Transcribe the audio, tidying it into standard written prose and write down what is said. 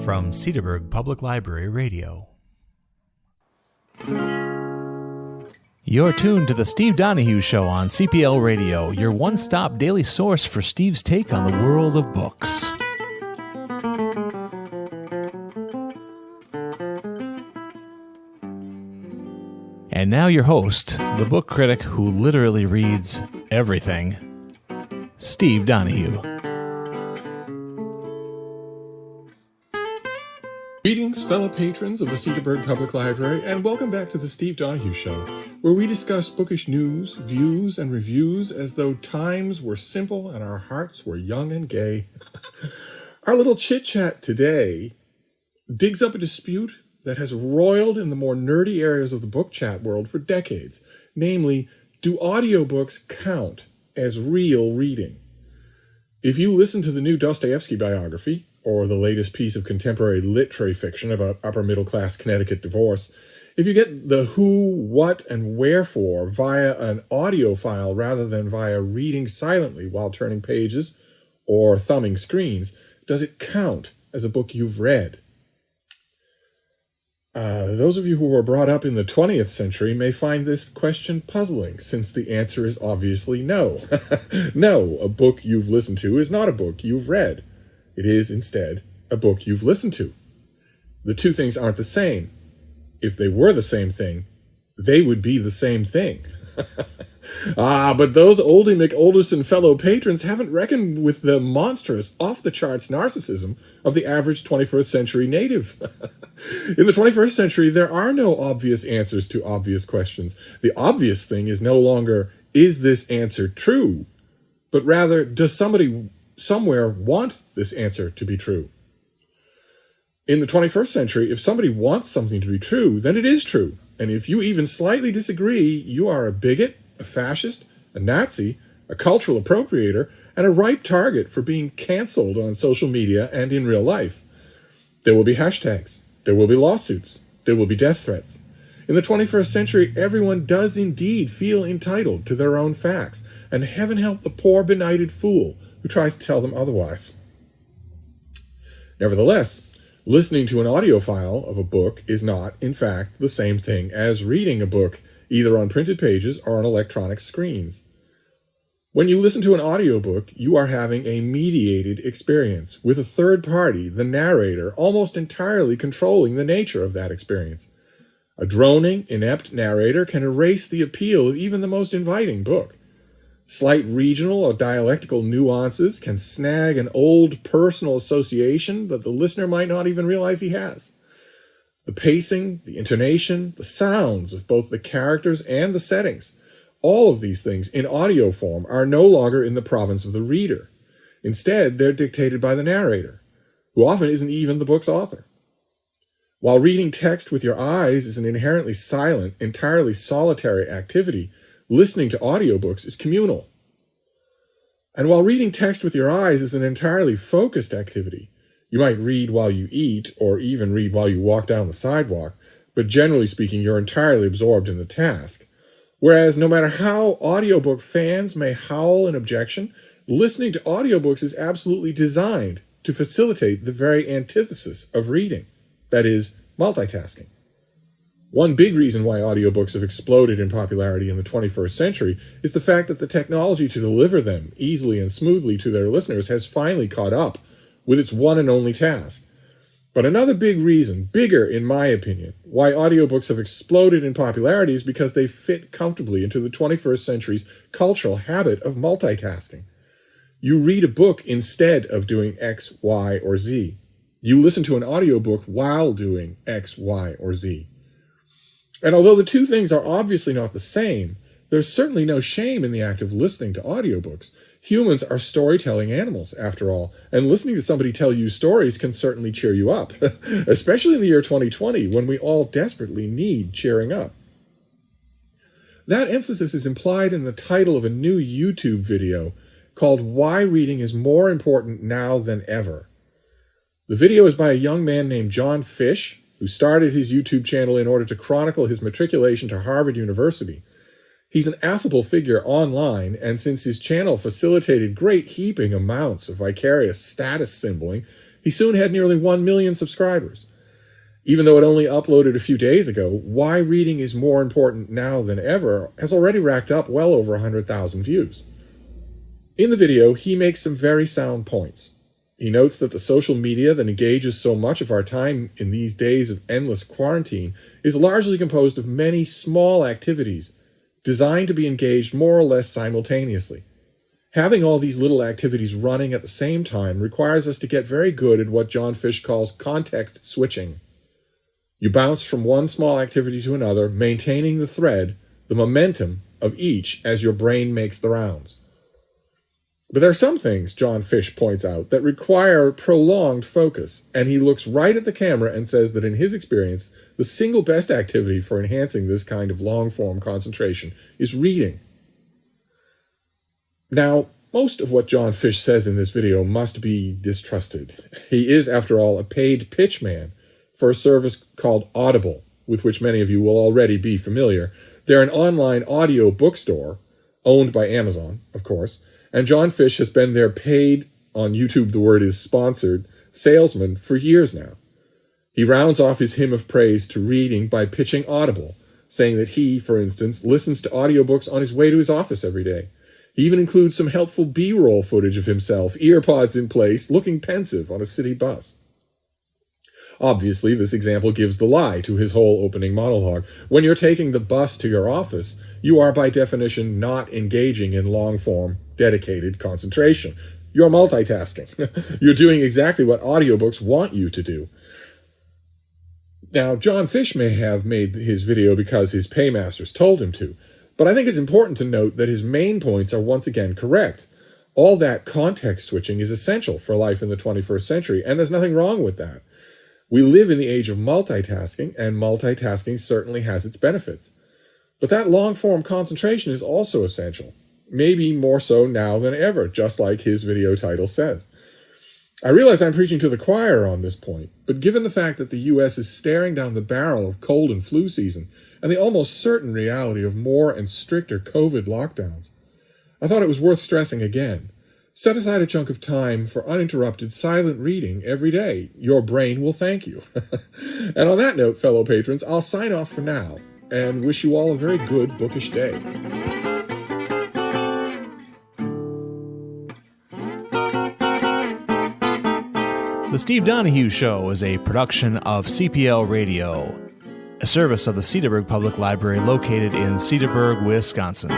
from Cedarburg Public Library Radio. You're tuned to the Steve Donoghue Show on CPL Radio, your one-stop daily source for Steve's take on the world of books. And now your host, the book critic who literally reads everything, Steve Donoghue. Greetings, fellow patrons of the Cedarburg Public Library, and welcome back to the Steve Donoghue Show, where we discuss bookish news, views, and reviews as though times were simple and our hearts were young and gay. Our little chit-chat today digs up a dispute that has roiled in the more nerdy areas of the book chat world for decades. Namely, do audiobooks count as real reading? If you listen to the new Dostoevsky biography, or the latest piece of contemporary literary fiction about upper-middle-class Connecticut divorce, if you get the who, what, and wherefore via an audio file rather than via reading silently while turning pages or thumbing screens, does it count as a book you've read? Those of you who were brought up in the 20th century may find this question puzzling, since the answer is obviously no. No, a book you've listened to is not a book you've read. It is, instead, a book you've listened to. The two things aren't the same. If they were the same thing, they would be the same thing. But those oldie McOlderson fellow patrons haven't reckoned with the monstrous, off-the-charts narcissism of the average 21st century native. In the 21st century, there are no obvious answers to obvious questions. The obvious thing is no longer, is this answer true? But rather, does somebody somewhere want this answer to be true? In the 21st century, if somebody wants something to be true, then it is true. And if you even slightly disagree, you are a bigot, a fascist, a Nazi, a cultural appropriator, and a ripe target for being canceled on social media and in real life. There will be hashtags. There will be lawsuits. There will be death threats. In the 21st century, everyone does indeed feel entitled to their own facts, and heaven help the poor benighted fool who tries to tell them otherwise. Nevertheless, listening to an audio file of a book is not, in fact, the same thing as reading a book, either on printed pages or on electronic screens. When you listen to an audiobook, you are having a mediated experience, with a third party, the narrator, almost entirely controlling the nature of that experience. A droning, inept narrator can erase the appeal of even the most inviting book. Slight regional or dialectical nuances can snag an old personal association that the listener might not even realize he has. The pacing, the intonation, the sounds of both the characters and the settings, all of these things in audio form are no longer in the province of the reader. Instead, they're dictated by the narrator, who often isn't even the book's author. While reading text with your eyes is an inherently silent, entirely solitary activity, listening to audiobooks is communal. And while reading text with your eyes is an entirely focused activity, you might read while you eat or even read while you walk down the sidewalk, but generally speaking, you're entirely absorbed in the task. Whereas no matter how audiobook fans may howl in objection, listening to audiobooks is absolutely designed to facilitate the very antithesis of reading, that is, multitasking. One big reason why audiobooks have exploded in popularity in the 21st century is the fact that the technology to deliver them easily and smoothly to their listeners has finally caught up with its one and only task. But another big reason, bigger in my opinion, why audiobooks have exploded in popularity is because they fit comfortably into the 21st century's cultural habit of multitasking. You read a book instead of doing X, Y, or Z. You listen to an audiobook while doing X, Y, or Z. And although the two things are obviously not the same, there's certainly no shame in the act of listening to audiobooks. Humans are storytelling animals, after all, and listening to somebody tell you stories can certainly cheer you up, especially in the year 2020, when we all desperately need cheering up. That emphasis is implied in the title of a new YouTube video called Why Reading is More Important Now Than Ever. The video is by a young man named John Fish, who started his YouTube channel in order to chronicle his matriculation to Harvard University. He's an affable figure online, and since his channel facilitated great heaping amounts of vicarious status symboling, He soon had nearly 1 million subscribers. Even though it only uploaded a few days ago, Why Reading is More Important Now Than Ever has already racked up well over 100,000 views. In the video, he makes some very sound points. He notes that the social media that engages so much of our time in these days of endless quarantine is largely composed of many small activities designed to be engaged more or less simultaneously. Having all these little activities running at the same time requires us to get very good at what John Fish calls context switching. You bounce from one small activity to another, maintaining the thread, the momentum of each as your brain makes the rounds. But there are some things, John Fish points out, that require prolonged focus, and he looks right at the camera and says that in his experience, the single best activity for enhancing this kind of long-form concentration is reading. Now, most of what John Fish says in this video must be distrusted. He is, after all, a paid pitchman for a service called Audible, with which many of you will already be familiar. They're an online audio bookstore, owned by Amazon, of course, and John Fish has been their paid, on YouTube the word is sponsored, salesman for years now. He rounds off his hymn of praise to reading by pitching Audible, saying that he, for instance, listens to audiobooks on his way to his office every day. He even includes some helpful B-roll footage of himself, earpods in place, looking pensive on a city bus. Obviously, this example gives the lie to his whole opening monologue. When you're taking the bus to your office, you are by definition not engaging in long-form, dedicated concentration. You're multitasking. You're doing exactly what audiobooks want you to do. Now, John Fish may have made his video because his paymasters told him to, but I think it's important to note that his main points are once again correct. All that context switching is essential for life in the 21st century, and there's nothing wrong with that. We live in the age of multitasking, and multitasking certainly has its benefits. But that long-form concentration is also essential, maybe more so now than ever, just like his video title says. I realize I'm preaching to the choir on this point, but given the fact that the U.S. is staring down the barrel of cold and flu season and the almost certain reality of more and stricter COVID lockdowns, I thought it was worth stressing again. Set aside a chunk of time for uninterrupted silent reading every day. Your brain will thank you. And on that note, fellow patrons, I'll sign off for now and wish you all a very good bookish day. The Steve Donoghue Show is a production of CPL Radio, a service of the Cedarburg Public Library located in Cedarburg, Wisconsin.